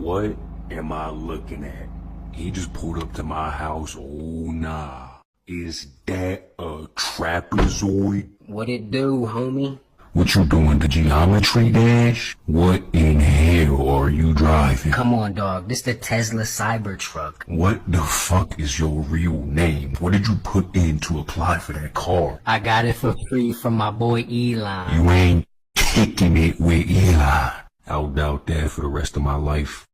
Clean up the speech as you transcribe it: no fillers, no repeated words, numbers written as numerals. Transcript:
What am I looking at? He just pulled up to my house. Oh, nah. Is that a trapezoid? What it do, homie? What you doing, the geometry dash? What in hell are you driving? Come on, dog. This the Tesla Cybertruck. What the fuck is your real name? What did you put in to apply for that car? I got it for free from my boy Elon. You ain't kicking it with Eli. I'll doubt that for the rest of my life.